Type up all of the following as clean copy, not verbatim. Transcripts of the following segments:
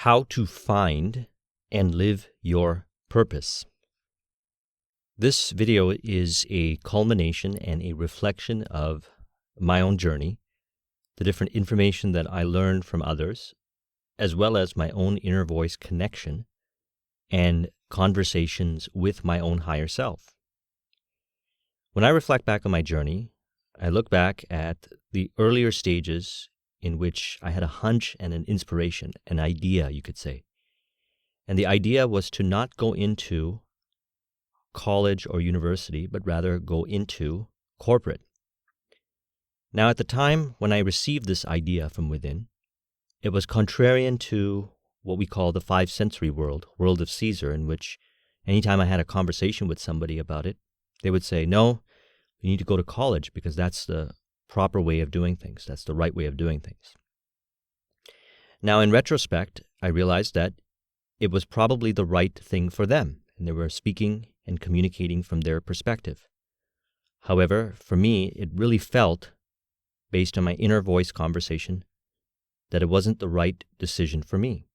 How to find and live your purpose. This video is a culmination and a reflection of my own journey, the different information that I learned from others, as well as my own inner voice connection and conversations with my own higher self. When I reflect back on my journey, I look back at the earlier stages in which I had a hunch and an inspiration, an idea, you could say. And the idea was to not go into college or university, but rather go into corporate. Now, at the time when I received this idea from within, it was contrarian to what we call the five sensory world of Caesar, in which anytime I had a conversation with somebody about it, they would say, no, you need to go to college because that's the proper way of doing things. That's the right way of doing things. Now, in retrospect, I realized that it was probably the right thing for them, and they were speaking and communicating from their perspective. However, for me, it really felt, based on my inner voice conversation, that it wasn't the right decision for me.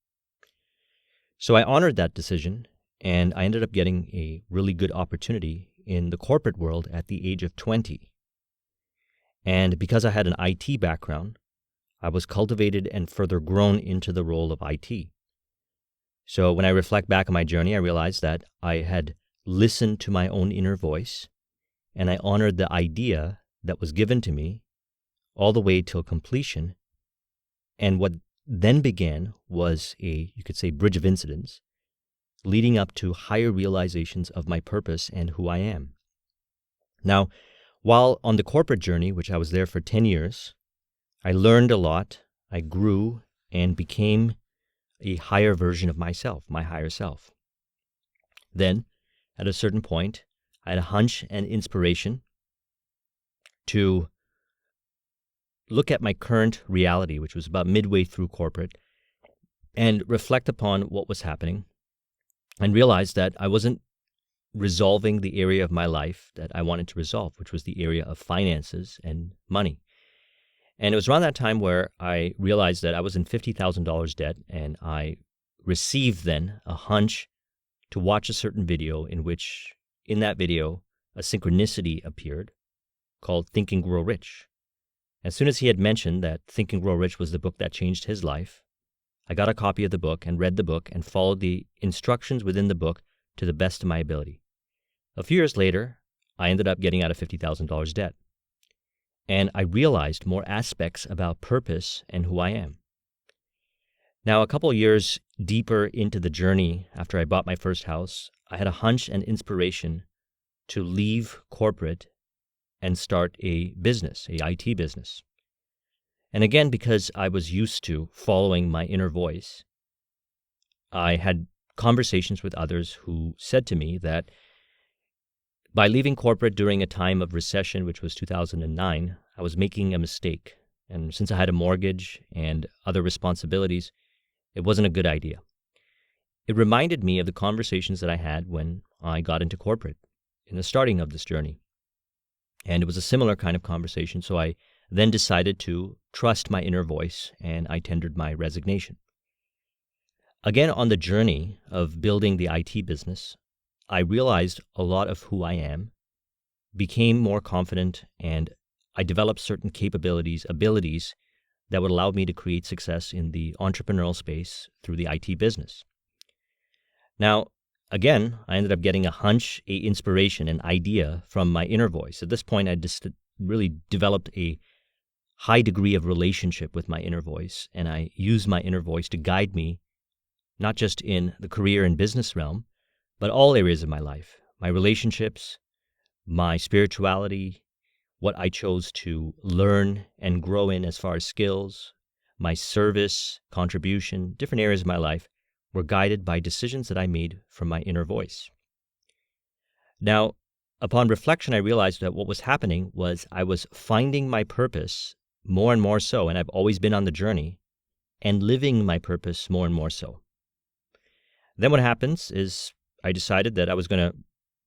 So I honored that decision, and I ended up getting a really good opportunity in the corporate world at the age of 20. And because I had an IT background, I was cultivated and further grown into the role of IT. So when I reflect back on my journey, I realized that I had listened to my own inner voice, and I honored the idea that was given to me all the way till completion. And what then began was you could say, bridge of incidents, leading up to higher realizations of my purpose and who I am. Now, while on the corporate journey, which I was there for 10 years, I learned a lot, I grew, and became a higher version of myself, my higher self. Then, at a certain point, I had a hunch and inspiration to look at my current reality, which was about midway through corporate, and reflect upon what was happening, and realize that I wasn't resolving the area of my life that I wanted to resolve, which was the area of finances and money. And it was around that time where I realized that I was in $50,000 debt, and I received then a hunch to watch a certain video in which, in that video, a synchronicity appeared called Think and Grow Rich. As soon as he had mentioned that Think and Grow Rich was the book that changed his life, I got a copy of the book and read the book and followed the instructions within the book to the best of my ability. A few years later, I ended up getting out of $50,000 debt. And I realized more aspects about purpose and who I am. Now, a couple of years deeper into the journey, after I bought my first house, I had a hunch and inspiration to leave corporate and start a business, a IT business. And again, because I was used to following my inner voice, I had conversations with others who said to me that by leaving corporate during a time of recession, which was 2009, I was making a mistake. And since I had a mortgage and other responsibilities, it wasn't a good idea. It reminded me of the conversations that I had when I got into corporate in the starting of this journey. And it was a similar kind of conversation, so I then decided to trust my inner voice, and I tendered my resignation. Again, on the journey of building the IT business, I realized a lot of who I am, became more confident, and I developed certain capabilities, abilities that would allow me to create success in the entrepreneurial space through the IT business. Now, again, I ended up getting a hunch, a inspiration, an idea from my inner voice. At this point, I just really developed a high degree of relationship with my inner voice, and I used my inner voice to guide me, not just in the career and business realm, but all areas of my life, my relationships, my spirituality, what I chose to learn and grow in as far as skills, my service, contribution, different areas of my life were guided by decisions that I made from my inner voice. Now, upon reflection, I realized that what was happening was I was finding my purpose more and more so, and I've always been on the journey, and living my purpose more and more so. Then what happens is I decided that I was going to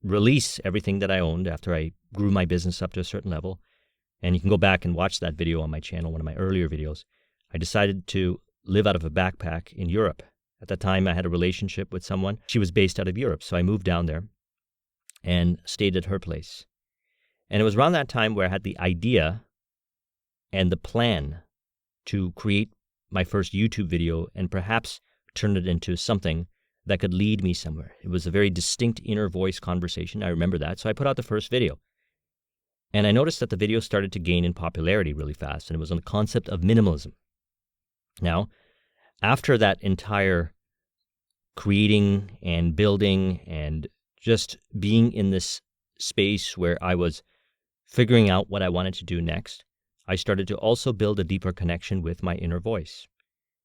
release everything that I owned after I grew my business up to a certain level. And you can go back and watch that video on my channel, one of my earlier videos. I decided to live out of a backpack in Europe At the time, I had a relationship with someone. She was based out of Europe, so I moved down there and stayed at her place. And it was around that time where I had the idea and the plan to create my first YouTube video and perhaps turn it into something that could lead me somewhere. It was a very distinct inner voice conversation. I remember that. So I put out the first video. And I noticed that the video started to gain in popularity really fast, and it was on the concept of minimalism. Now, after that entire creating and building and just being in this space where I was figuring out what I wanted to do next, I started to also build a deeper connection with my inner voice.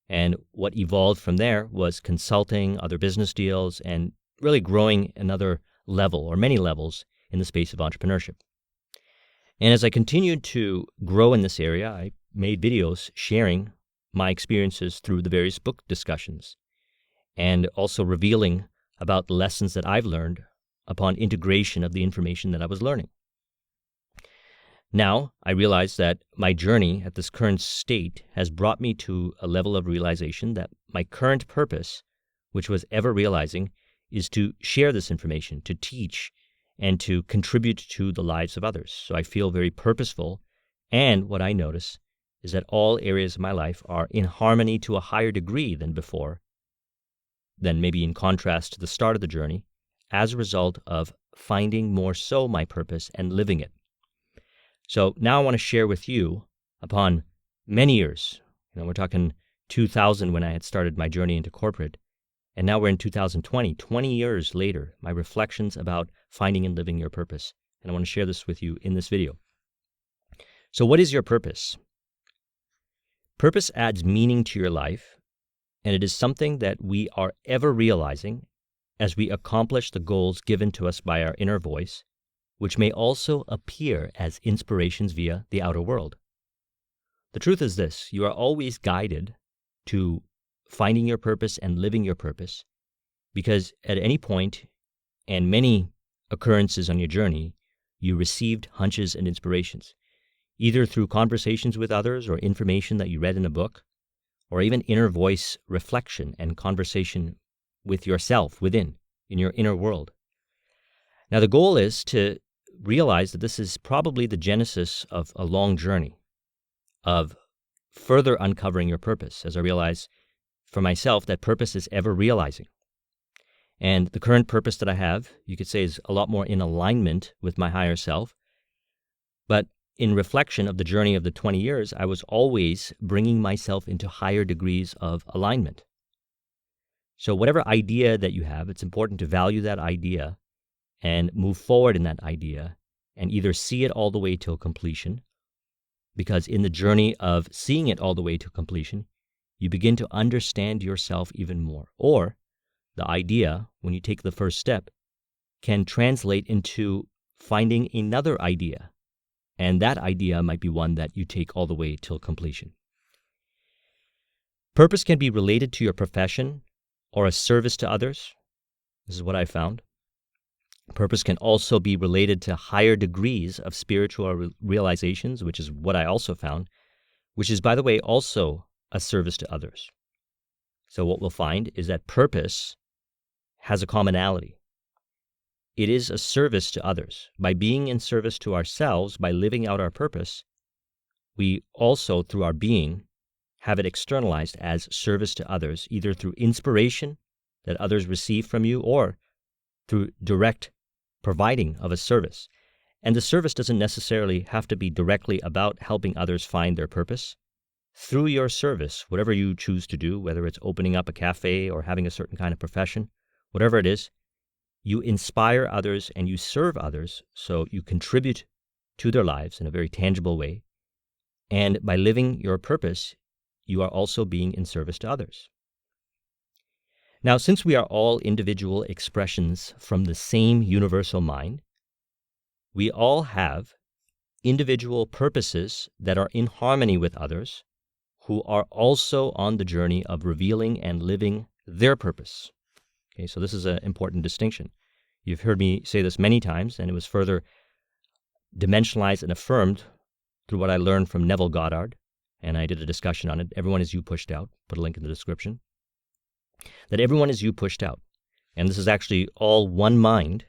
And what evolved from there was consulting, other business deals, and really growing another level or many levels in the space of entrepreneurship. And as I continued to grow in this area, I made videos sharing my experiences through the various book discussions and also revealing about the lessons that I've learned upon integration of the information that I was learning. Now, I realize that my journey at this current state has brought me to a level of realization that my current purpose, which was ever realizing, is to share this information, to teach, and to contribute to the lives of others. So I feel very purposeful, and what I notice is that all areas of my life are in harmony to a higher degree than before, than maybe in contrast to the start of the journey, as a result of finding more so my purpose and living it. So now I want to share with you, upon many years, we're talking 2000 when I had started my journey into corporate, and now we're in 2020, 20 years later, my reflections about finding and living your purpose. And I want to share this with you in this video. So what is your purpose? Purpose adds meaning to your life, and it is something that we are ever realizing as we accomplish the goals given to us by our inner voice, which may also appear as inspirations via the outer world. The truth is this: you are always guided to finding your purpose and living your purpose, because at any point and many occurrences on your journey, you received hunches and inspirations, either through conversations with others or information that you read in a book, or even inner voice reflection and conversation with yourself within, in your inner world. Now, the goal is to realize that this is probably the genesis of a long journey of further uncovering your purpose, as I realize for myself that purpose is ever realizing. And the current purpose that I have, you could say, is a lot more in alignment with my higher self. But in reflection of the journey of the 20 years, I was always bringing myself into higher degrees of alignment. So whatever idea that you have, it's important to value that idea and move forward in that idea and either see it all the way till completion, because in the journey of seeing it all the way to completion, you begin to understand yourself even more. Or the idea, when you take the first step, can translate into finding another idea, and that idea might be one that you take all the way till completion. Purpose can be related to your profession or a service to others. This is what I found. Purpose can also be related to higher degrees of spiritual realizations, which is what I also found, which is, by the way, also a service to others. So what we'll find is that purpose has a commonality. It is a service to others. By being in service to ourselves, by living out our purpose, we also, through our being, have it externalized as service to others, either through inspiration that others receive from you or through direct providing of a service. And the service doesn't necessarily have to be directly about helping others find their purpose. Through your service, whatever you choose to do, whether it's opening up a cafe or having a certain kind of profession, whatever it is, you inspire others and you serve others, so you contribute to their lives in a very tangible way. And by living your purpose, you are also being in service to others. Now, since we are all individual expressions from the same universal mind, we all have individual purposes that are in harmony with others who are also on the journey of revealing and living their purpose. Okay, so this is an important distinction. You've heard me say this many times, and it was further dimensionalized and affirmed through what I learned from Neville Goddard, and I did a discussion on it. Everyone is You Pushed Out. Put a link in the description. that everyone is you pushed out. And this is actually all one mind,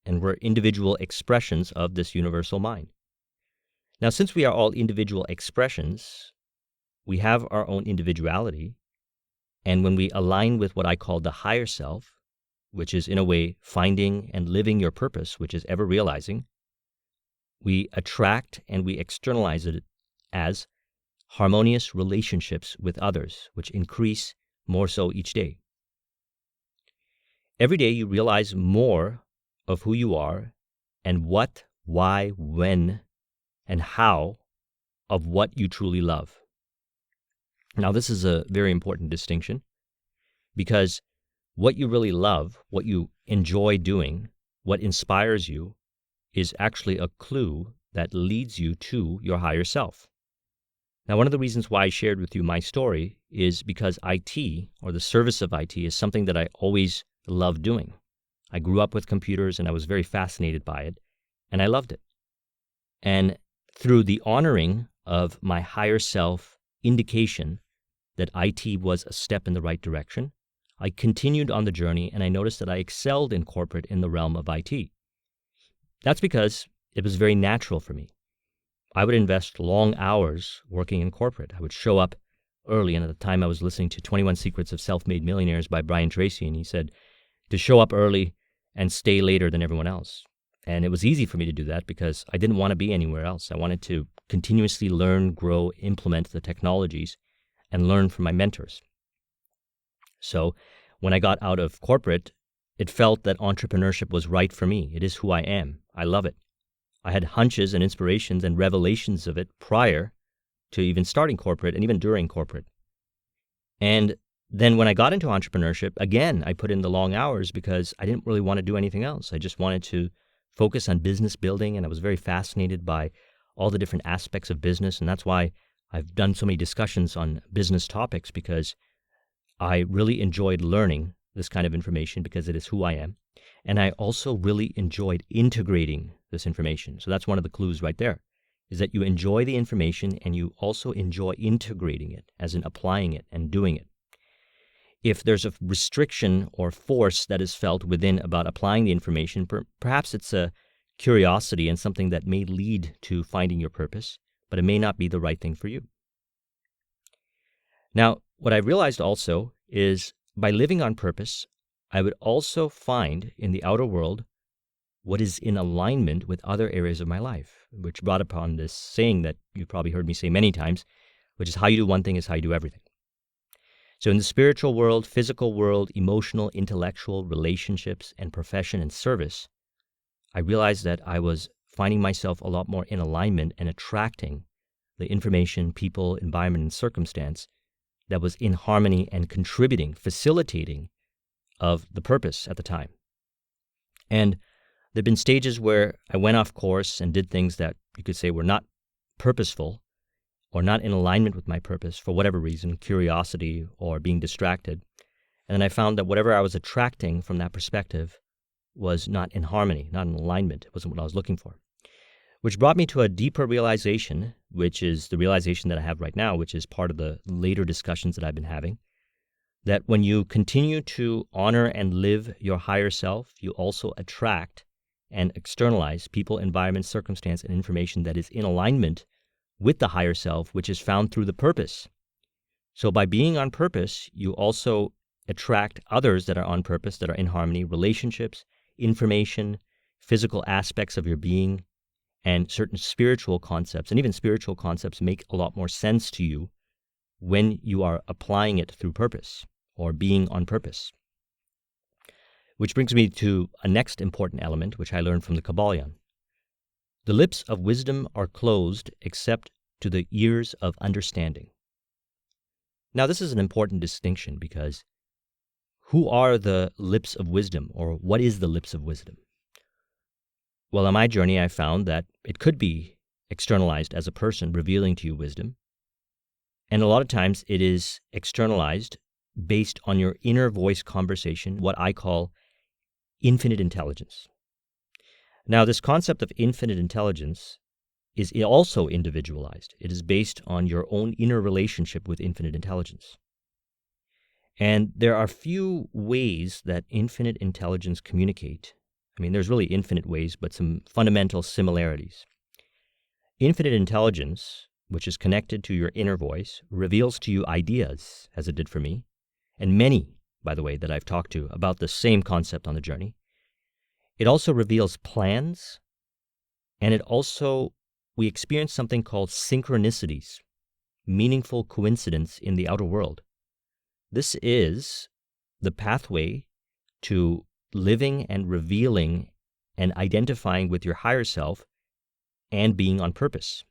and we're individual expressions of this universal mind. Now, since we are all individual expressions, we have our own individuality, and when we align with what I call the higher self, which is in a way finding and living your purpose, which is ever realizing, we attract and we externalize it as harmonious relationships with others, which increase more so each day. Every day you realize more of who you are and what, why, when, and how of what you truly love. Now, this is a very important distinction because what you really love, what you enjoy doing, what inspires you is actually a clue that leads you to your higher self. Now, one of the reasons why I shared with you my story is because IT, or the service of IT, is something that I always loved doing. I grew up with computers and I was very fascinated by it, and I loved it. And through the honoring of my higher self indication that IT was a step in the right direction, I continued on the journey and I noticed that I excelled in corporate in the realm of IT. That's because it was very natural for me. I would invest long hours working in corporate. I would show up early, and at the time I was listening to 21 Secrets of Self-Made Millionaires by Brian Tracy, and he said to show up early and stay later than everyone else. And it was easy for me to do that because I didn't want to be anywhere else. I wanted to continuously learn, grow, implement the technologies, and learn from my mentors. So when I got out of corporate, it felt that entrepreneurship was right for me. It is who I am. I love it. I had hunches and inspirations and revelations of it prior to even starting corporate and even during corporate. And then when I got into entrepreneurship, again, I put in the long hours because I didn't really want to do anything else. I just wanted to focus on business building, and I was very fascinated by all the different aspects of business. And that's why I've done so many discussions on business topics, because I really enjoyed learning this kind of information because it is who I am. And I also really enjoyed integrating this information. So that's one of the clues right there, is that you enjoy the information and you also enjoy integrating it, as in applying it and doing it. If there's a restriction or force that is felt within about applying the information, perhaps it's a curiosity and something that may lead to finding your purpose, but it may not be the right thing for you. Now, what I realized also is by living on purpose, I would also find in the outer world what is in alignment with other areas of my life, which brought upon this saying that you've probably heard me say many times, which is how you do one thing is how you do everything. So in the spiritual world, physical world, emotional, intellectual, relationships, and profession and service, I realized that I was finding myself a lot more in alignment and attracting the information, people, environment, and circumstance that was in harmony and contributing, facilitating of the purpose at the time. And there have been stages where I went off course and did things that you could say were not purposeful or not in alignment with my purpose for whatever reason, curiosity or being distracted. And then I found that whatever I was attracting from that perspective was not in harmony, not in alignment. It wasn't what I was looking for. Which brought me to a deeper realization, which is the realization that I have right now, which is part of the later discussions that I've been having, that when you continue to honor and live your higher self, you also attract and externalize people, environment, circumstance, and information that is in alignment with the higher self, which is found through the purpose. So by being on purpose, you also attract others that are on purpose, that are in harmony, relationships, information, physical aspects of your being, and certain spiritual concepts. And even spiritual concepts make a lot more sense to you when you are applying it through purpose or being on purpose. Which brings me to a next important element, which I learned from the Kabbalion. The lips of wisdom are closed except to the ears of understanding. Now, this is an important distinction because who are the lips of wisdom, or what is the lips of wisdom? Well, on my journey, I found that it could be externalized as a person revealing to you wisdom. And a lot of times it is externalized based on your inner voice conversation, what I call infinite intelligence. Now, this concept of infinite intelligence is also individualized. It is based on your own inner relationship with infinite intelligence. And there are few ways that infinite intelligence communicate. I mean, there's really infinite ways, but some fundamental similarities. Infinite intelligence, which is connected to your inner voice, reveals to you ideas, as it did for me, and many, by the way, that I've talked to about the same concept on the journey. It also reveals plans, and we experience something called synchronicities, meaningful coincidence in the outer world. This is the pathway to living and revealing and identifying with your higher self and being on purpose.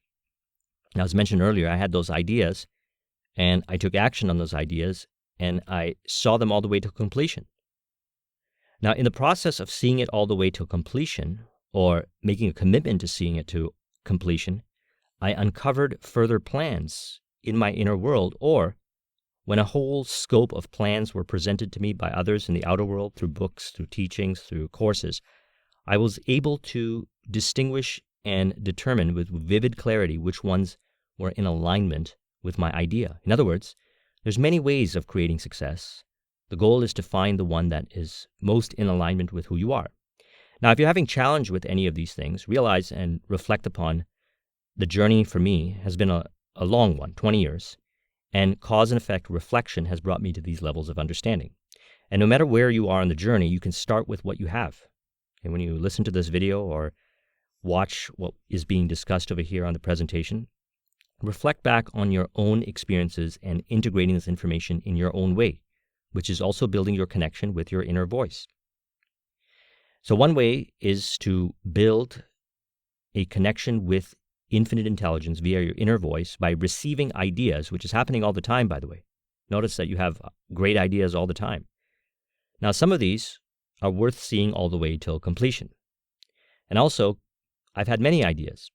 Now, as mentioned earlier, I had those ideas, and I took action on those ideas, and I saw them all the way to completion. Now, in the process of seeing it all the way to completion, or making a commitment to seeing it to completion, I uncovered further plans in my inner world, or when a whole scope of plans were presented to me by others in the outer world through books, through teachings, through courses, I was able to distinguish and determine with vivid clarity which ones were in alignment with my idea. In other words, there's many ways of creating success. The goal is to find the one that is most in alignment with who you are. Now, if you're having challenge with any of these things, realize and reflect upon the journey for me has been a long one, 20 years. And cause and effect reflection has brought me to these levels of understanding. And no matter where you are on the journey, you can start with what you have. And when you listen to this video or watch what is being discussed over here on the presentation, reflect back on your own experiences and integrating this information in your own way, which is also building your connection with your inner voice. So one way is to build a connection with infinite intelligence via your inner voice by receiving ideas, which is happening all the time, by the way. Notice that you have great ideas all the time. Now, some of these are worth seeing all the way till completion. And also, I've had many ideas.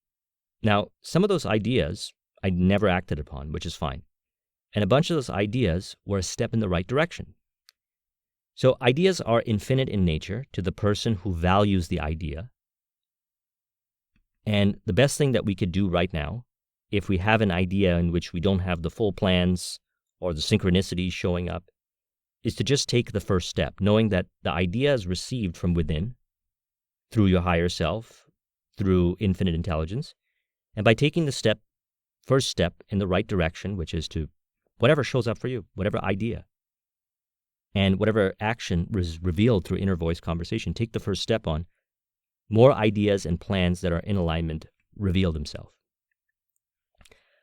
Now, some of those ideas I never acted upon, which is fine. And a bunch of those ideas were a step in the right direction. So ideas are infinite in nature to the person who values the idea. And the best thing that we could do right now, if we have an idea in which we don't have the full plans or the synchronicities showing up, is to just take the first step, knowing that the idea is received from within, through your higher self, through infinite intelligence. And by taking the first step in the right direction, which is to whatever shows up for you, whatever idea, and whatever action was revealed through inner voice conversation, take the first step on, more ideas and plans that are in alignment reveal themselves.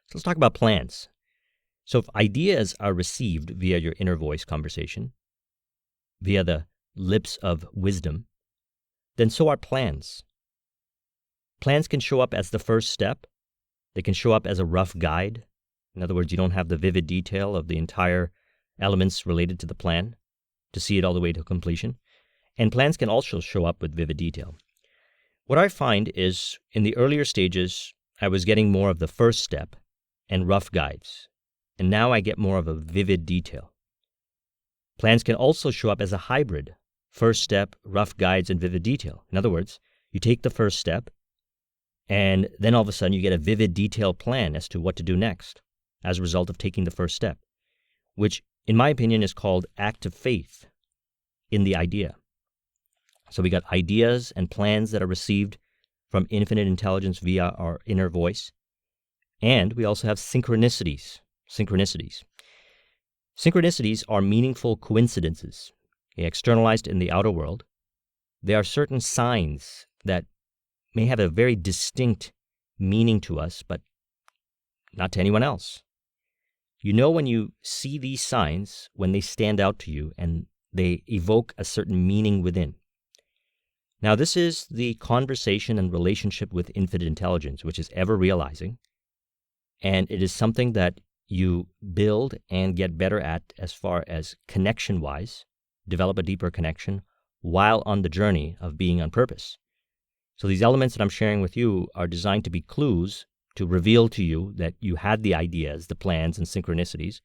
So let's talk about plans. So if ideas are received via your inner voice conversation, via the lips of wisdom, then so are plans. Plans can show up as the first step. They can show up as a rough guide. In other words, you don't have the vivid detail of the entire elements related to the plan to see it all the way to completion. And plans can also show up with vivid detail. What I find is, in the earlier stages, I was getting more of the first step and rough guides, and now I get more of a vivid detail. Plans can also show up as a hybrid, first step, rough guides, and vivid detail. In other words, you take the first step, and then all of a sudden you get a vivid detailed plan as to what to do next as a result of taking the first step, which, in my opinion, is called active faith in the idea. So we got ideas and plans that are received from infinite intelligence via our inner voice. And we also have synchronicities. Synchronicities are meaningful coincidences, externalized in the outer world. They are certain signs that may have a very distinct meaning to us, but not to anyone else. You know when you see these signs, when they stand out to you and they evoke a certain meaning within. Now, this is the conversation and relationship with infinite intelligence, which is ever realizing, and it is something that you build and get better at as far as connection-wise, develop a deeper connection while on the journey of being on purpose. So these elements that I'm sharing with you are designed to be clues to reveal to you that you had the ideas, the plans, and synchronicities,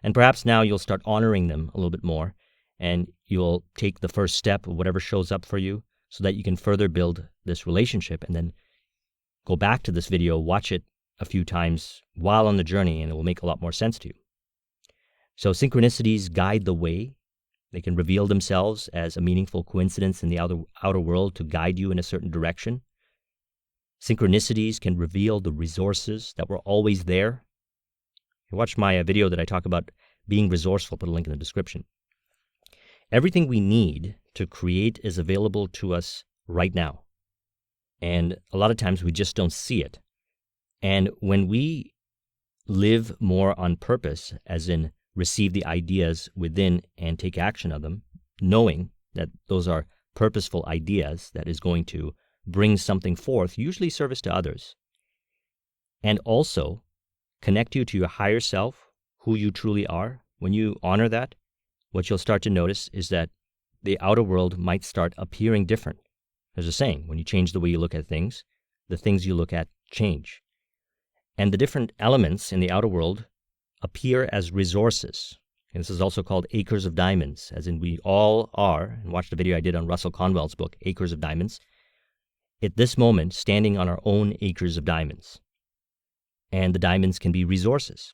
and perhaps now you'll start honoring them a little bit more, and you'll take the first step of whatever shows up for you, so that you can further build this relationship and then go back to this video, watch it a few times while on the journey, and it will make a lot more sense to you. So synchronicities guide the way. They can reveal themselves as a meaningful coincidence in the outer world to guide you in a certain direction. Synchronicities can reveal the resources that were always there. You watch my video that I talk about being resourceful, put a link in the description. Everything we need to create is available to us right now. And a lot of times we just don't see it. And when we live more on purpose, as in receive the ideas within and take action of them, knowing that those are purposeful ideas that is going to bring something forth, usually service to others, and also connect you to your higher self, who you truly are. When you honor that, what you'll start to notice is that the outer world might start appearing different. There's a saying, when you change the way you look at things, the things you look at change. And the different elements in the outer world appear as resources. And this is also called acres of diamonds, as in we all are, and watch the video I did on Russell Conwell's book, Acres of Diamonds, at this moment standing on our own acres of diamonds. And the diamonds can be resources.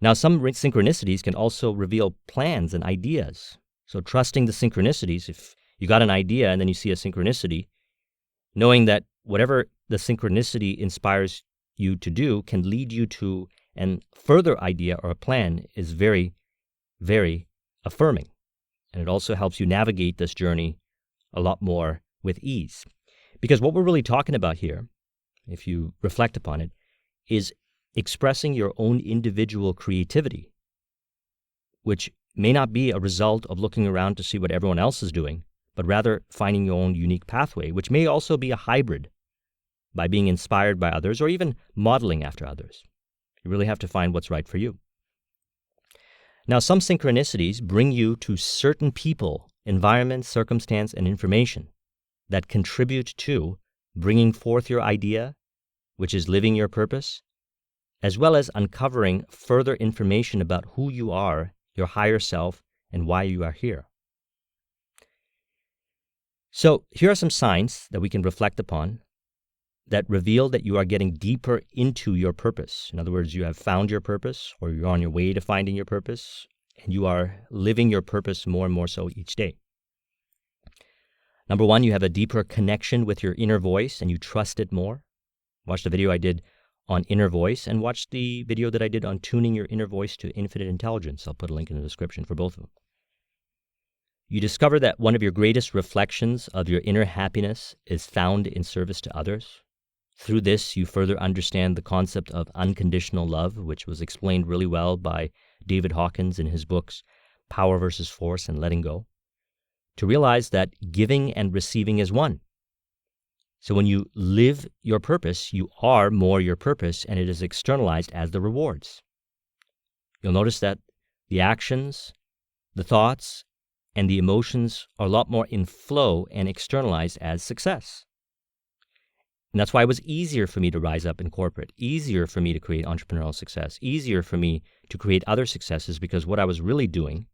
Now, some synchronicities can also reveal plans and ideas. So trusting the synchronicities, if you got an idea and then you see a synchronicity, knowing that whatever the synchronicity inspires you to do can lead you to a further idea or a plan is very, very affirming. And it also helps you navigate this journey a lot more with ease. Because what we're really talking about here, if you reflect upon it, is expressing your own individual creativity, which may not be a result of looking around to see what everyone else is doing, but rather finding your own unique pathway, which may also be a hybrid by being inspired by others or even modeling after others. You really have to find what's right for you. Now, some synchronicities bring you to certain people, environments, circumstance, and information that contribute to bringing forth your idea, which is living your purpose, as well as uncovering further information about who you are, your higher self, and why you are here. So here are some signs that we can reflect upon that reveal that you are getting deeper into your purpose. In other words, you have found your purpose, or you're on your way to finding your purpose, and you are living your purpose more and more so each day. Number one, you have a deeper connection with your inner voice, and you trust it more. Watch the video I did on inner voice, and watch the video that I did on tuning your inner voice to infinite intelligence. I'll put a link in the description for both of them. You discover that one of your greatest reflections of your inner happiness is found in service to others. Through this, you further understand the concept of unconditional love, which was explained really well by David Hawkins in his books, Power versus Force and Letting Go, to realize that giving and receiving is one. So when you live your purpose, you are more your purpose, and it is externalized as the rewards. You'll notice that the actions, the thoughts, and the emotions are a lot more in flow and externalized as success. And that's why it was easier for me to rise up in corporate, easier for me to create entrepreneurial success, easier for me to create other successes, because what I was really doing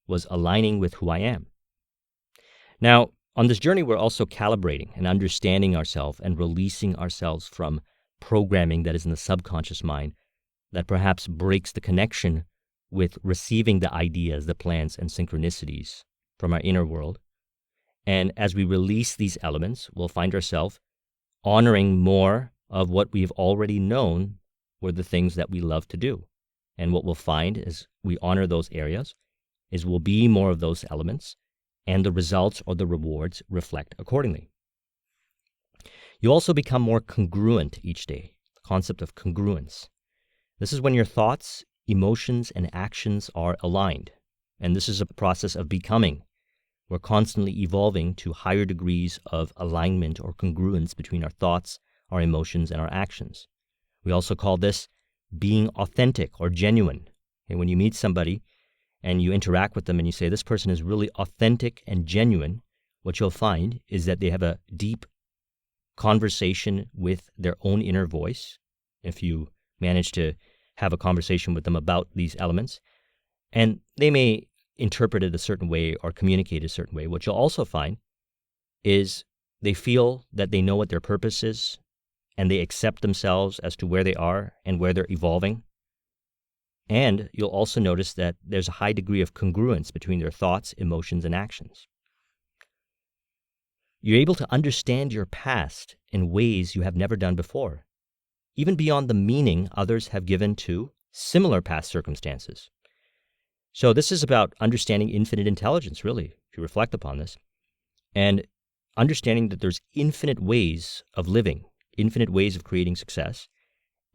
was aligning with who I am. Now, on this journey, we're also calibrating and understanding ourselves and releasing ourselves from programming that is in the subconscious mind that perhaps breaks the connection with receiving the ideas, the plans, and synchronicities from our inner world. And as we release these elements, we'll find ourselves honoring more of what we've already known were the things that we love to do. And what we'll find as we honor those areas is we'll be more of those elements, and the results or the rewards reflect accordingly. You also become more congruent each day, the concept of congruence. This is when your thoughts, emotions, and actions are aligned. And this is a process of becoming. We're constantly evolving to higher degrees of alignment or congruence between our thoughts, our emotions, and our actions. We also call this being authentic or genuine. And when you meet somebody and you interact with them and you say, this person is really authentic and genuine, what you'll find is that they have a deep conversation with their own inner voice. If you manage to have a conversation with them about these elements, and they may interpret it a certain way or communicate a certain way. What you'll also find is they feel that they know what their purpose is, and they accept themselves as to where they are and where they're evolving. And you'll also notice that there's a high degree of congruence between your thoughts, emotions, and actions. You're able to understand your past in ways you have never done before, even beyond the meaning others have given to similar past circumstances. So this is about understanding infinite intelligence, really, if you reflect upon this, and understanding that there's infinite ways of living, infinite ways of creating success,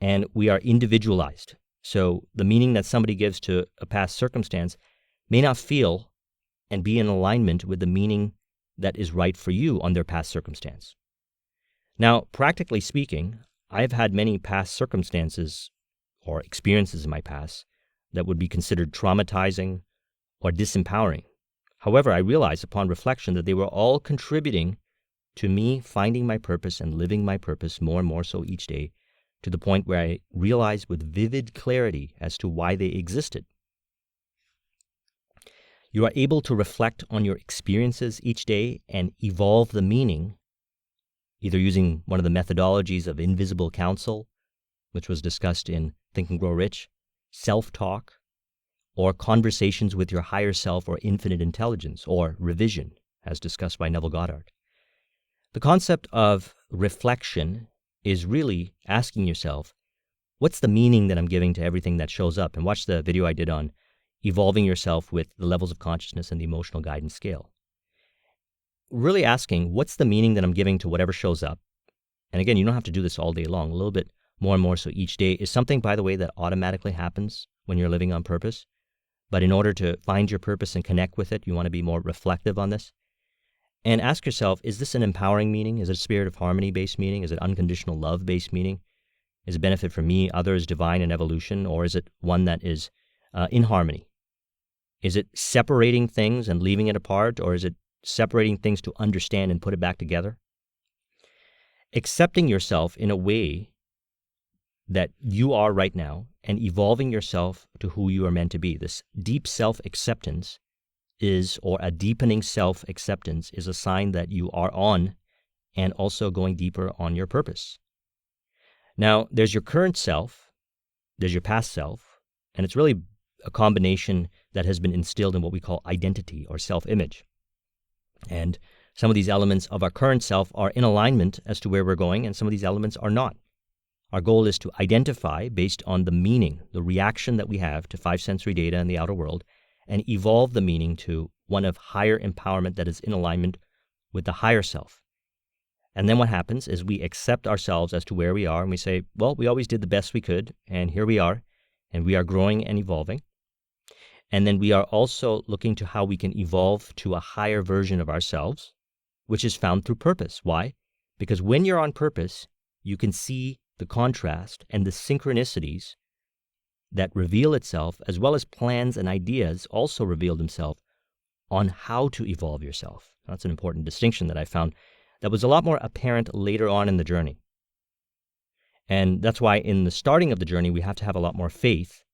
and we are individualized. So the meaning that somebody gives to a past circumstance may not feel and be in alignment with the meaning that is right for you on their past circumstance. Now, practically speaking, I've had many past circumstances or experiences in my past that would be considered traumatizing or disempowering. However, I realized upon reflection that they were all contributing to me finding my purpose and living my purpose more and more so each day, to the point where I realized with vivid clarity as to why they existed. You are able to reflect on your experiences each day and evolve the meaning, either using one of the methodologies of invisible counsel, which was discussed in Think and Grow Rich, self-talk, or conversations with your higher self or infinite intelligence, or revision, as discussed by Neville Goddard. The concept of reflection is really asking yourself, what's the meaning that I'm giving to everything that shows up? And watch the video I did on evolving yourself with the levels of consciousness and the emotional guidance scale. Really asking, what's the meaning that I'm giving to whatever shows up? And again, you don't have to do this all day long. A little bit more and more so each day is something, by the way, that automatically happens when you're living on purpose. But in order to find your purpose and connect with it, you want to be more reflective on this. And ask yourself, is this an empowering meaning? Is it a spirit of harmony-based meaning? Is it unconditional love-based meaning? Is it benefit for me, others, divine, and evolution? Or is it one that is in harmony? Is it separating things and leaving it apart? Or is it separating things to understand and put it back together? Accepting yourself in a way that you are right now and evolving yourself to who you are meant to be. This deep self-acceptance is, or a deepening self-acceptance is a sign that you are on and also going deeper on your purpose. Now, there's your current self, there's your past self, and it's really a combination that has been instilled in what we call identity or self-image. And some of these elements of our current self are in alignment as to where we're going, and some of these elements are not. Our goal is to identify based on the meaning, the reaction that we have to five sensory data in the outer world, and evolve the meaning to one of higher empowerment that is in alignment with the higher self. And then what happens is we accept ourselves as to where we are, and we say, well, we always did the best we could, and here we are, and we are growing and evolving. And then we are also looking to how we can evolve to a higher version of ourselves, which is found through purpose. Why? Because when you're on purpose, you can see the contrast and the synchronicities that reveal itself, as well as plans and ideas also reveal themselves on how to evolve yourself. That's an important distinction that I found that was a lot more apparent later on in the journey. And that's why in the starting of the journey, we have to have a lot more faith.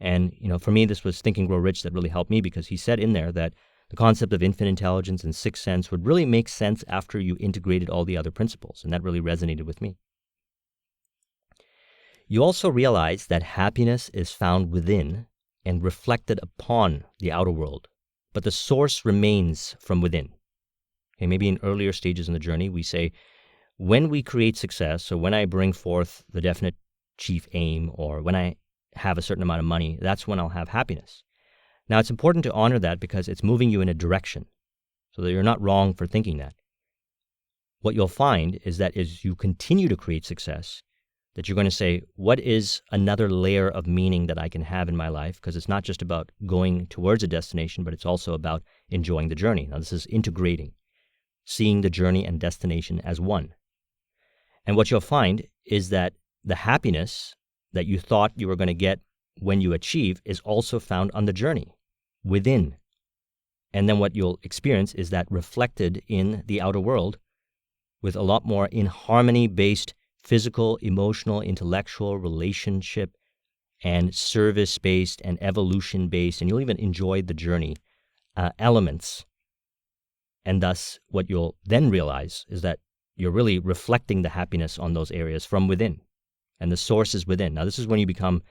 And, for me, this was Think and Grow Rich that really helped me, because he said in there that the concept of infinite intelligence and sixth sense would really make sense after you integrated all the other principles. And that really resonated with me. You also realize that happiness is found within and reflected upon the outer world, but the source remains from within. Okay, maybe in earlier stages in the journey, we say, when we create success, or when I bring forth the definite chief aim, or when I have a certain amount of money, that's when I'll have happiness. Now, it's important to honor that because it's moving you in a direction, so that you're not wrong for thinking that. What you'll find is that as you continue to create success, that you're going to say, what is another layer of meaning that I can have in my life? Because it's not just about going towards a destination, but it's also about enjoying the journey. Now, this is integrating, seeing the journey and destination as one. And what you'll find is that the happiness that you thought you were going to get when you achieve is also found on the journey, within. And then what you'll experience is that reflected in the outer world with a lot more in harmony-based physical, emotional, intellectual, relationship, and service-based and evolution-based, and you'll even enjoy the journey elements. And thus, what you'll then realize is that you're really reflecting the happiness on those areas from within, and the source is within. Now, this is when you become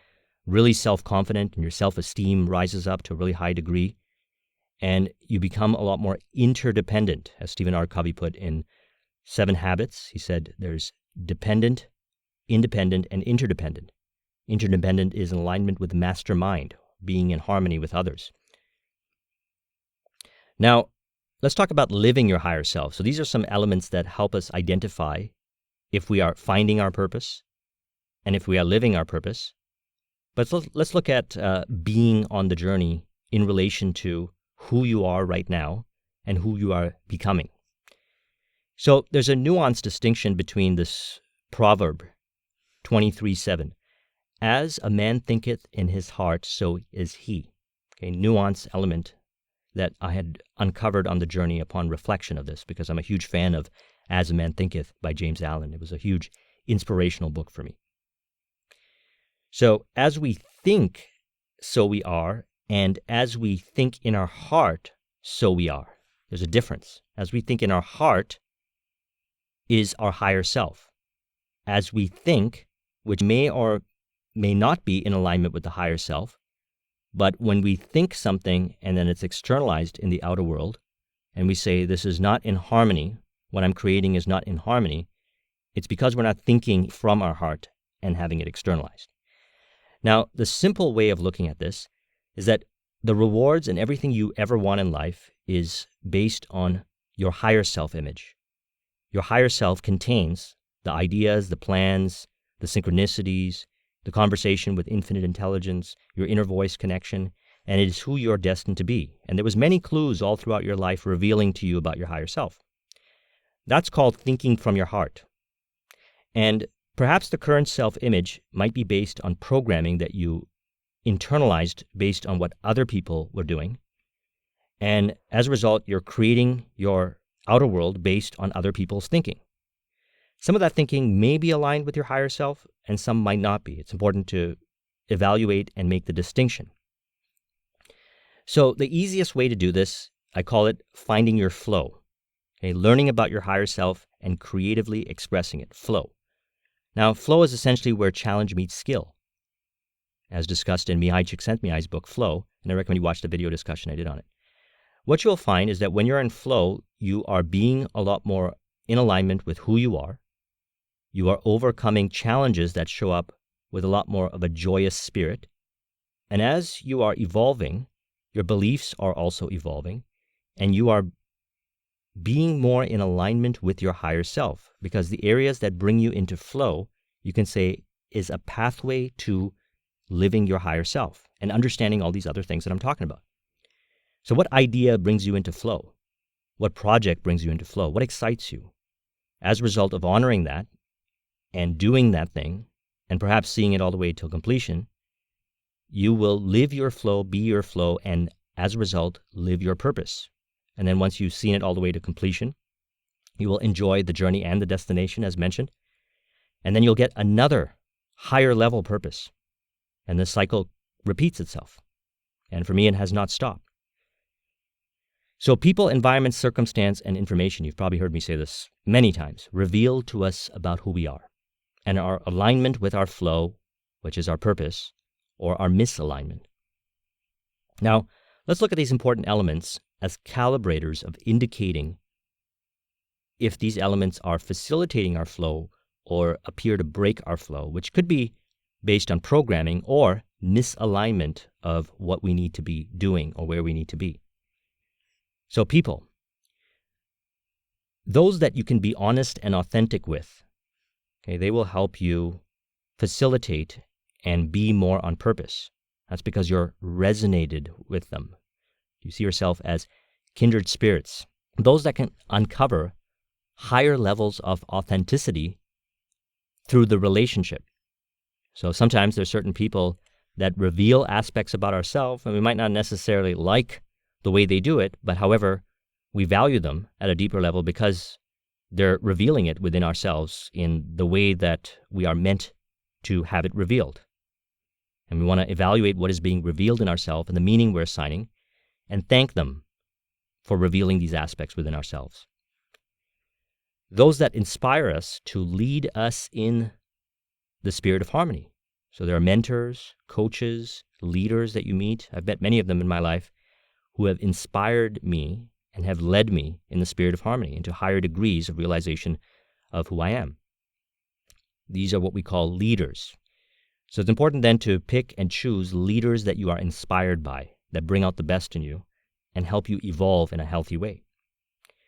really self-confident and your self-esteem rises up to a really high degree. And you become a lot more interdependent, as Stephen R. Covey put in 7 Habits. He said there's dependent, independent, and interdependent. Interdependent is in alignment with the mastermind, being in harmony with others. Now, let's talk about living your higher self. So these are some elements that help us identify if we are finding our purpose and if we are living our purpose. But let's look at being on the journey in relation to who you are right now and who you are becoming. So there's a nuanced distinction between this proverb 23:7. As a man thinketh in his heart, so is he. Okay, nuance element that I had uncovered on the journey upon reflection of this, because I'm a huge fan of As a Man Thinketh by James Allen. It was a huge inspirational book for me. So as we think, so we are, and as we think in our heart, so we are. There's a difference. As we think in our heart is our higher self. As we think, which may or may not be in alignment with the higher self, but when we think something and then it's externalized in the outer world, and we say this is not in harmony, what I'm creating is not in harmony, it's because we're not thinking from our heart and having it externalized. Now, the simple way of looking at this is that the rewards and everything you ever want in life is based on your higher self-image. Your higher self contains the ideas, the plans, the synchronicities, the conversation with infinite intelligence, your inner voice connection, and it is who you're destined to be. And there was many clues all throughout your life revealing to you about your higher self. That's called thinking from your heart. And perhaps the current self-image might be based on programming that you internalized based on what other people were doing. And as a result, you're creating your outer world based on other people's thinking. Some of that thinking may be aligned with your higher self, and some might not be. It's important to evaluate and make the distinction. So the easiest way to do this, I call it finding your flow. Okay, learning about your higher self and creatively expressing it, flow. Now, flow is essentially where challenge meets skill, as discussed in Mihai Csikszentmihalyi's book, Flow, and I recommend you watch the video discussion I did on it. What you'll find is that when you're in flow, you are being a lot more in alignment with who you are. You are overcoming challenges that show up with a lot more of a joyous spirit. And as you are evolving, your beliefs are also evolving, and you are being more in alignment with your higher self, because the areas that bring you into flow, you can say, is a pathway to living your higher self and understanding all these other things that I'm talking about. So what idea brings you into flow? What project brings you into flow? What excites you? As a result of honoring that and doing that thing, and perhaps seeing it all the way till completion, you will live your flow, be your flow, and as a result, live your purpose. And then once you've seen it all the way to completion, you will enjoy the journey and the destination as mentioned. And then you'll get another higher level purpose. And the cycle repeats itself. And for me, it has not stopped. So people, environment, circumstance, and information, you've probably heard me say this many times, reveal to us about who we are and our alignment with our flow, which is our purpose, or our misalignment. Now, let's look at these important elements as calibrators of indicating if these elements are facilitating our flow or appear to break our flow, which could be based on programming or misalignment of what we need to be doing or where we need to be. So people, those that you can be honest and authentic with, okay, they will help you facilitate and be more on purpose. That's because you're resonated with them. You see yourself as kindred spirits, those that can uncover higher levels of authenticity through the relationship. So sometimes there's certain people that reveal aspects about ourselves, and we might not necessarily like the way they do it, but however, we value them at a deeper level because they're revealing it within ourselves in the way that we are meant to have it revealed. And we want to evaluate what is being revealed in ourselves and the meaning we're assigning, and thank them for revealing these aspects within ourselves. Those that inspire us to lead us in the spirit of harmony. So there are mentors, coaches, leaders that you meet. I've met many of them in my life who have inspired me and have led me in the spirit of harmony into higher degrees of realization of who I am. These are what we call leaders. So it's important then to pick and choose leaders that you are inspired by, that bring out the best in you and help you evolve in a healthy way.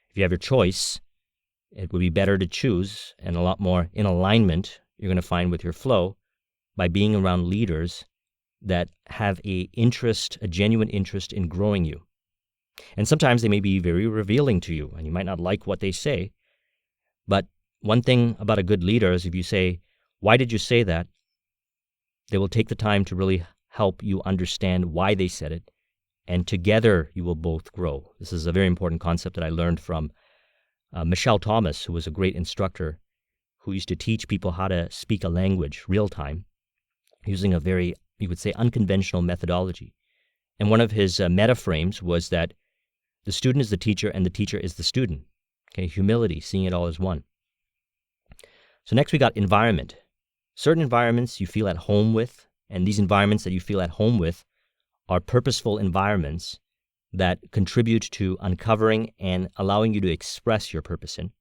If you have your choice, it would be better to choose, and a lot more in alignment you're going to find with your flow, by being around leaders that have a genuine interest in growing you. And sometimes they may be very revealing to you, and you might not like what they say. But one thing about a good leader is if you say, "Why did you say that?" they will take the time to really help you understand why they said it, and together you will both grow. This is a very important concept that I learned from Michelle Thomas, who was a great instructor who used to teach people how to speak a language real time using a very, you would say, unconventional methodology. And one of his meta frames was that the student is the teacher and the teacher is the student. Okay, humility, seeing it all as one. So next we got environment. Certain environments you feel at home with, and these environments that you feel at home with are purposeful environments that contribute to uncovering and allowing you to express your purpose in.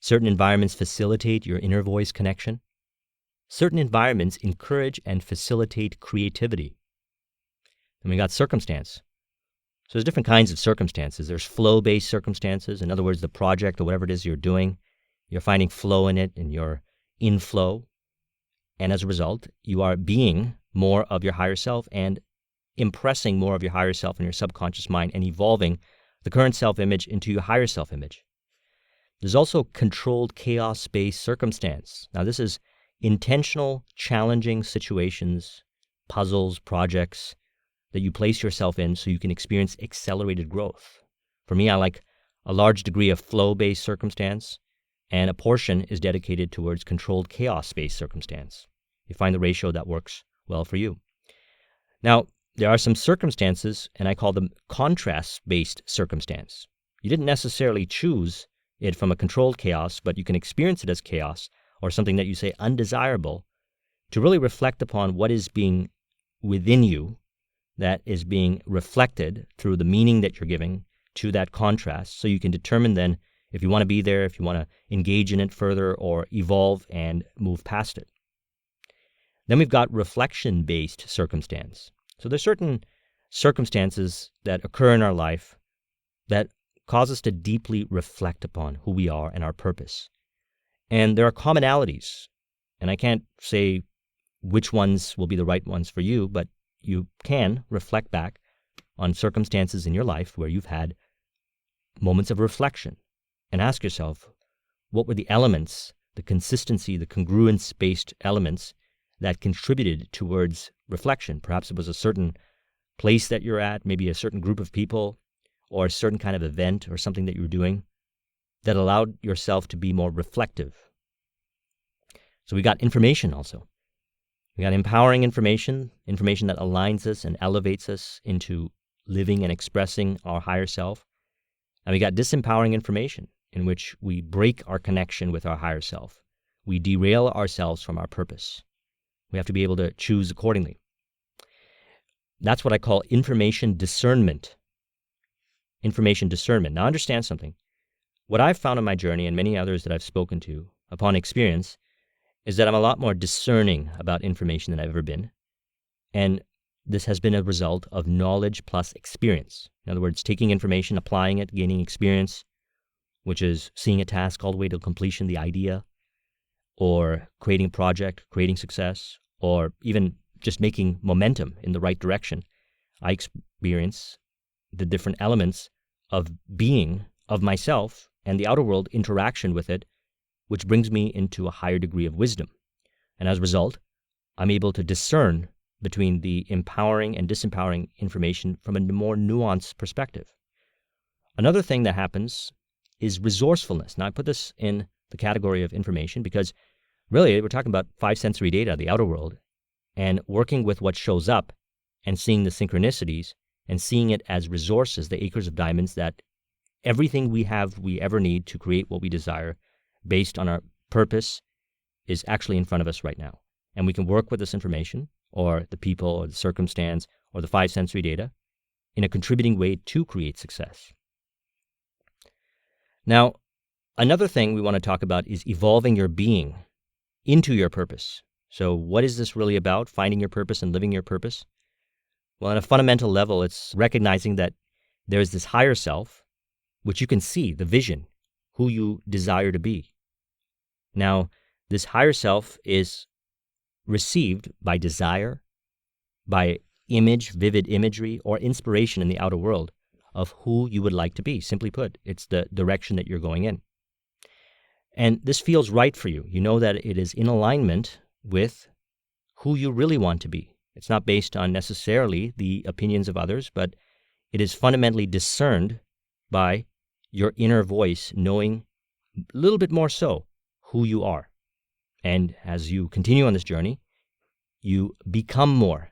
Certain environments facilitate your inner voice connection. Certain environments encourage and facilitate creativity. And we got circumstance. So there's different kinds of circumstances. There's flow-based circumstances. In other words, the project or whatever it is you're doing, you're finding flow in it and you're in flow. And as a result, you are being more of your higher self and impressing more of your higher self in your subconscious mind and evolving the current self-image into your higher self-image. There's also controlled chaos-based circumstance. Now this is intentional, challenging situations, puzzles, projects that you place yourself in so you can experience accelerated growth. For me, I like a large degree of flow-based circumstance, and a portion is dedicated towards controlled chaos-based circumstance. You find the ratio that works well for you. Now, there are some circumstances, and I call them contrast-based circumstance. You didn't necessarily choose it from a controlled chaos, but you can experience it as chaos or something that you say undesirable to really reflect upon what is being within you that is being reflected through the meaning that you're giving to that contrast, so you can determine then if you want to be there, if you want to engage in it further or evolve and move past it. Then we've got reflection-based circumstance. So there's certain circumstances that occur in our life that cause us to deeply reflect upon who we are and our purpose. And there are commonalities, and I can't say which ones will be the right ones for you, but you can reflect back on circumstances in your life where you've had moments of reflection and ask yourself, what were the elements, the consistency, the congruence-based elements that contributed towards reflection? Perhaps it was a certain place that you're at, maybe a certain group of people, or a certain kind of event or something that you were doing that allowed yourself to be more reflective. So we got information also. We got empowering information that aligns us and elevates us into living and expressing our higher self. And we got disempowering information in which we break our connection with our higher self. We derail ourselves from our purpose. We have to be able to choose accordingly. That's what I call information discernment. Information discernment. Now understand something. What I've found on my journey, and many others that I've spoken to upon experience, is that I'm a lot more discerning about information than I've ever been. And this has been a result of knowledge plus experience. In other words, taking information, applying it, gaining experience, which is seeing a task all the way to completion, the idea, or creating a project, creating success, or even just making momentum in the right direction. I experience the different elements of being, of myself, and the outer world interaction with it, which brings me into a higher degree of wisdom. And as a result, I'm able to discern between the empowering and disempowering information from a more nuanced perspective. Another thing that happens is resourcefulness. Now, I put this in the category of information because really we're talking about five sensory data, the outer world, and working with what shows up and seeing the synchronicities and seeing it as resources, the acres of diamonds that everything we ever need to create what we desire based on our purpose is actually in front of us right now. and we can work with this information or the people or the circumstance or the 5 sensory data in a contributing way to create success. Now, another thing we want to talk about is evolving your being into your purpose. So what is this really about, finding your purpose and living your purpose? Well, on a fundamental level, it's recognizing that there is this higher self, which you can see, the vision, who you desire to be. Now, this higher self is received by desire, by image, vivid imagery, or inspiration in the outer world of who you would like to be. Simply put, it's the direction that you're going in. And this feels right for you. You know that it is in alignment with who you really want to be. It's not based on necessarily the opinions of others, but it is fundamentally discerned by your inner voice, knowing a little bit more so who you are. And as you continue on this journey, you become more,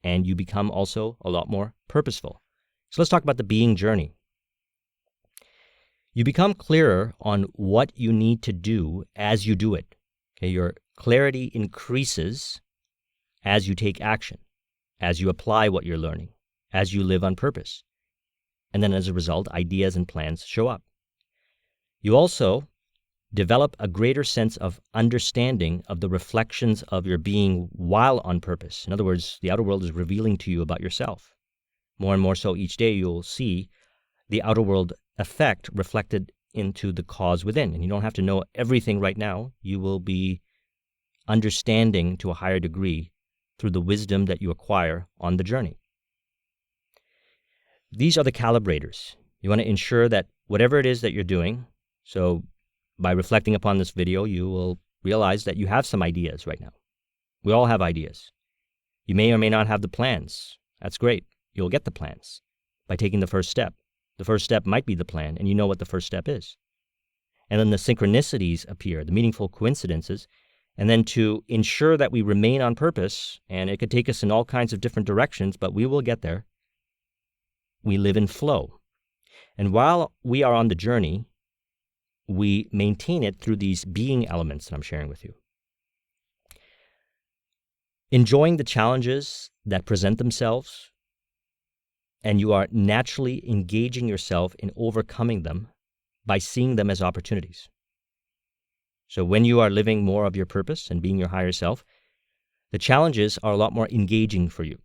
and you become also a lot more purposeful. So let's talk about the being journey. You become clearer on what you need to do as you do it. Okay, your clarity increases as you take action, as you apply what you're learning, as you live on purpose. And then as a result, ideas and plans show up. You also develop a greater sense of understanding of the reflections of your being while on purpose. In other words, the outer world is revealing to you about yourself. More and more so each day, you'll see the outer world effect reflected into the cause within. And you don't have to know everything right now. You will be understanding to a higher degree through the wisdom that you acquire on the journey. These are the calibrators. You want to ensure that whatever it is that you're doing, so by reflecting upon this video, you will realize that you have some ideas right now. We all have ideas. You may or may not have the plans. That's great. You'll get the plans by taking the first step. The first step might be the plan, and you know what the first step is. And then the synchronicities appear, the meaningful coincidences, and then to ensure that we remain on purpose, and it could take us in all kinds of different directions, but we will get there, we live in flow. And while we are on the journey, we maintain it through these being elements that I'm sharing with you. Enjoying the challenges that present themselves, and you are naturally engaging yourself in overcoming them by seeing them as opportunities. So when you are living more of your purpose and being your higher self, the challenges are a lot more engaging for you.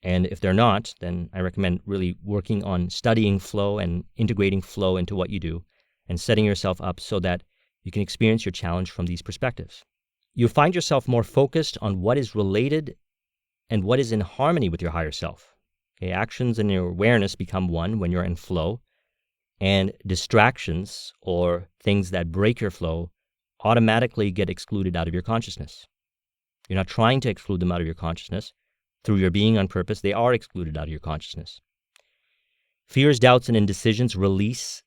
And if they're not, then I recommend really working on studying flow and integrating flow into what you do and setting yourself up so that you can experience your challenge from these perspectives. You'll find yourself more focused on what is related and what is in harmony with your higher self. Okay, actions and your awareness become one when you're in flow, and distractions or things that break your flow automatically get excluded out of your consciousness. You're not trying to exclude them out of your consciousness. Through your being on purpose, they are excluded out of your consciousness. Fears, doubts, and indecisions release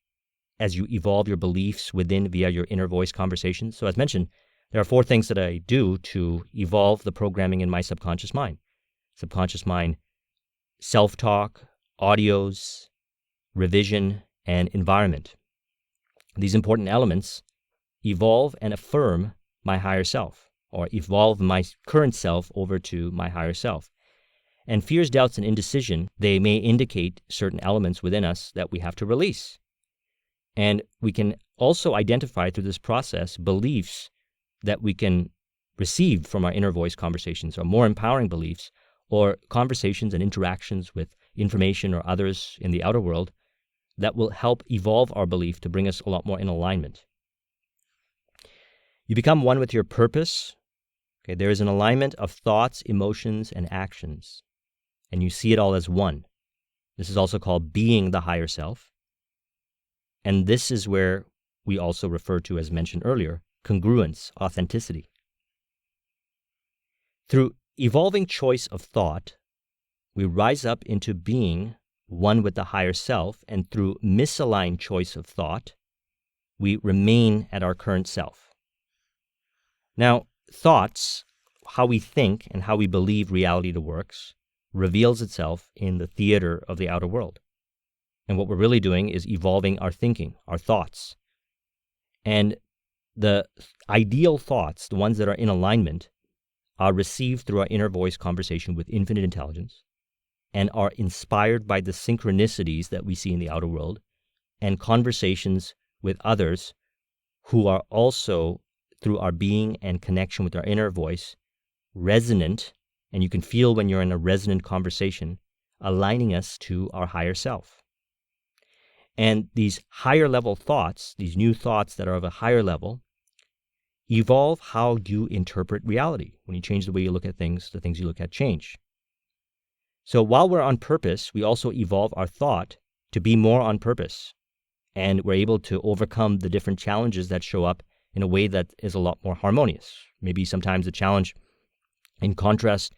as you evolve your beliefs within via your inner voice conversations. So as mentioned, there are 4 things that I do to evolve the programming in my subconscious mind. Subconscious mind, self-talk, audios, revision, and environment. These important elements evolve and affirm my higher self, or evolve my current self over to my higher self. And fears, doubts, and indecision, they may indicate certain elements within us that we have to release. And we can also identify through this process beliefs that we can receive from our inner voice conversations, or more empowering beliefs, or conversations and interactions with information or others in the outer world that will help evolve our belief to bring us a lot more in alignment. You become one with your purpose. Okay, there is an alignment of thoughts, emotions, and actions, and you see it all as one. This is also called being the higher self. And this is where we also refer to, as mentioned earlier, congruence, authenticity. Through evolving choice of thought, we rise up into being one with the higher self, and through misaligned choice of thought, we remain at our current self. Now, thoughts, how we think and how we believe reality works, reveals itself in the theater of the outer world. And what we're really doing is evolving our thinking, our thoughts. And the ideal thoughts, the ones that are in alignment, are received through our inner voice conversation with infinite intelligence and are inspired by the synchronicities that we see in the outer world and conversations with others who are also, through our being and connection with our inner voice, resonant, and you can feel when you're in a resonant conversation, aligning us to our higher self. And these higher level thoughts, these new thoughts that are of a higher level, evolve how you interpret reality. When you change the way you look at things, the things you look at change. So while we're on purpose, we also evolve our thought to be more on purpose. And we're able to overcome the different challenges that show up in a way that is a lot more harmonious. Maybe sometimes the challenge, in contrast,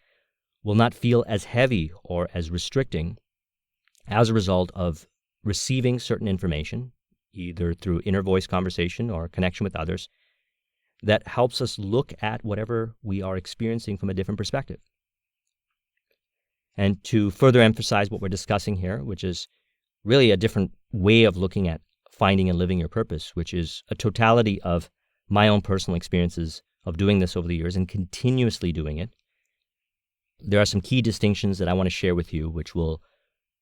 will not feel as heavy or as restricting as a result of receiving certain information, either through inner voice conversation or connection with others, that helps us look at whatever we are experiencing from a different perspective. And to further emphasize what we're discussing here, which is really a different way of looking at finding and living your purpose, which is a totality of my own personal experiences of doing this over the years and continuously doing it, there are some key distinctions that I want to share with you, which will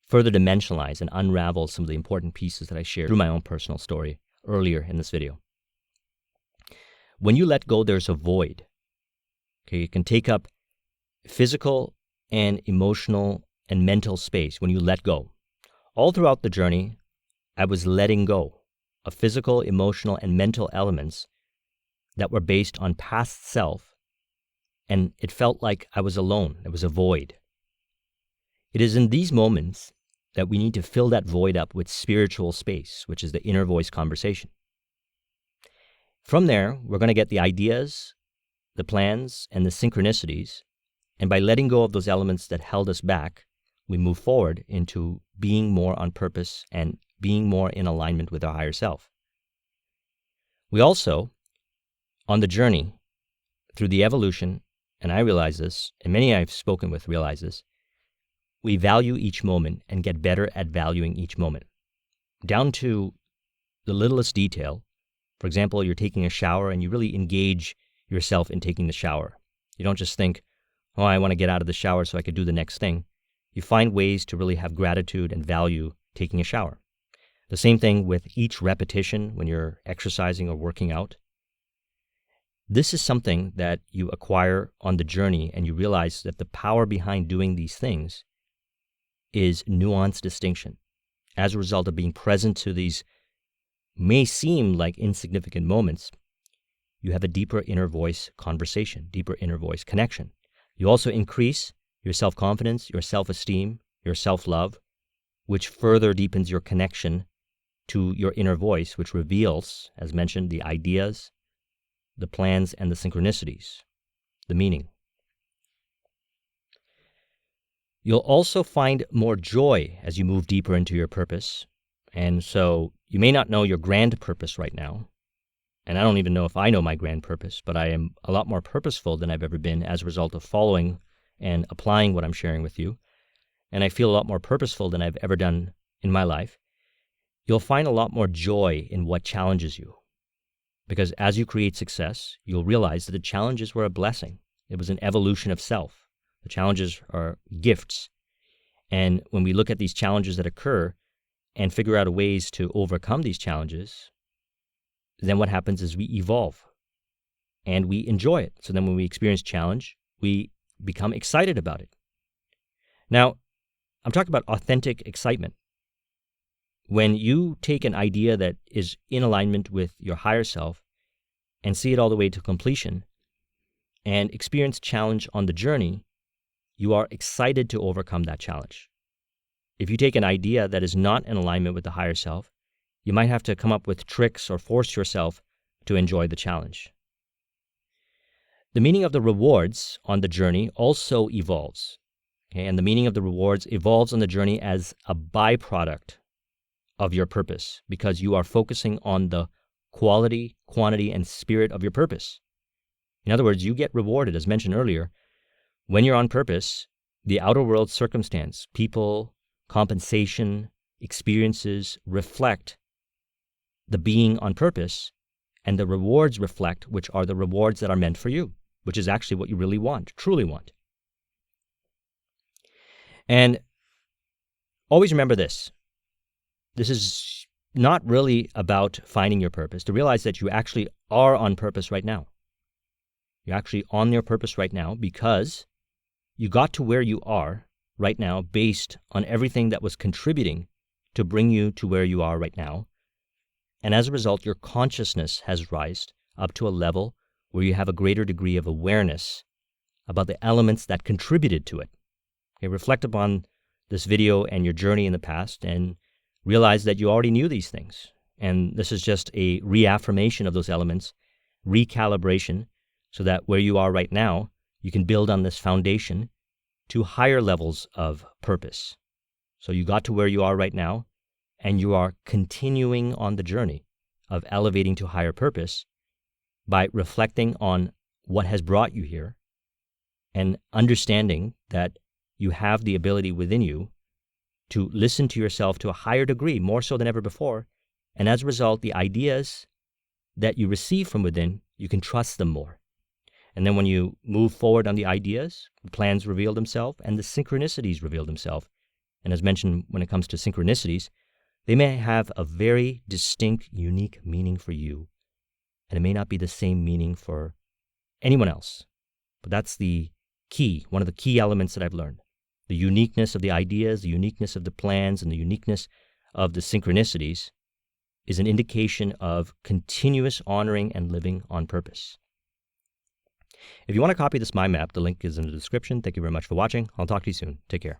further dimensionalize and unravel some of the important pieces that I shared through my own personal story earlier in this video. When you let go, there's a void. Okay, it can take up physical and emotional and mental space when you let go. All throughout the journey, I was letting go of physical, emotional, and mental elements that were based on past self, and it felt like I was alone. It was a void. It is in these moments that we need to fill that void up with spiritual space, which is the inner voice conversation. From there, we're going to get the ideas, the plans, and the synchronicities, and by letting go of those elements that held us back, we move forward into being more on purpose and being more in alignment with our higher self. We also, on the journey, through the evolution, and I realize this, and many I've spoken with realize this, we value each moment and get better at valuing each moment, down to the littlest detail. For example, you're taking a shower and you really engage yourself in taking the shower. You don't just think, oh, I want to get out of the shower so I could do the next thing. You find ways to really have gratitude and value taking a shower. The same thing with each repetition when you're exercising or working out. This is something that you acquire on the journey, and you realize that the power behind doing these things is nuanced distinction. As a result of being present to these may seem like insignificant moments, you have a deeper inner voice conversation, deeper inner voice connection. You also increase your self-confidence, your self-esteem, your self-love, which further deepens your connection to your inner voice, which reveals, as mentioned, the ideas, the plans, and the synchronicities, the meaning. You'll also find more joy as you move deeper into your purpose. And so you may not know your grand purpose right now. And I don't even know if I know my grand purpose, but I am a lot more purposeful than I've ever been as a result of following and applying what I'm sharing with you. And I feel a lot more purposeful than I've ever done in my life. You'll find a lot more joy in what challenges you. Because as you create success, you'll realize that the challenges were a blessing. It was an evolution of self. The challenges are gifts. And when we look at these challenges that occur and figure out ways to overcome these challenges, then what happens is we evolve and we enjoy it. So then when we experience challenge, we become excited about it. Now, I'm talking about authentic excitement. When you take an idea that is in alignment with your higher self and see it all the way to completion and experience challenge on the journey, you are excited to overcome that challenge. If you take an idea that is not in alignment with the higher self, you might have to come up with tricks or force yourself to enjoy the challenge. The meaning of the rewards on the journey also evolves. Okay? And the meaning of the rewards evolves on the journey as a byproduct of your purpose, because you are focusing on the quality, quantity, and spirit of your purpose. In other words, you get rewarded, as mentioned earlier, when you're on purpose. The outer world circumstance, people, compensation, experiences reflect the being on purpose, and the rewards reflect which are the rewards that are meant for you, which is actually what you really want, truly want. And always remember this. This is not really about finding your purpose, to realize that you actually are on purpose right now. You're actually on your purpose right now because you got to where you are right now based on everything that was contributing to bring you to where you are right now. And as a result, your consciousness has risen up to a level where you have a greater degree of awareness about the elements that contributed to it. Okay, reflect upon this video and your journey in the past and realize that you already knew these things. And this is just a reaffirmation of those elements, recalibration, so that where you are right now, you can build on this foundation to higher levels of purpose. So you got to where you are right now, and you are continuing on the journey of elevating to higher purpose by reflecting on what has brought you here and understanding that you have the ability within you to listen to yourself to a higher degree, more so than ever before. And as a result, the ideas that you receive from within, you can trust them more. And then when you move forward on the ideas, the plans reveal themselves and the synchronicities reveal themselves. And as mentioned, when it comes to synchronicities, they may have a very distinct, unique meaning for you. And it may not be the same meaning for anyone else. But that's the key, one of the key elements that I've learned. The uniqueness of the ideas, the uniqueness of the plans, and the uniqueness of the synchronicities is an indication of continuous honoring and living on purpose. If you want to copy this mind map, the link is in the description. Thank you very much for watching. I'll talk to you soon. Take care.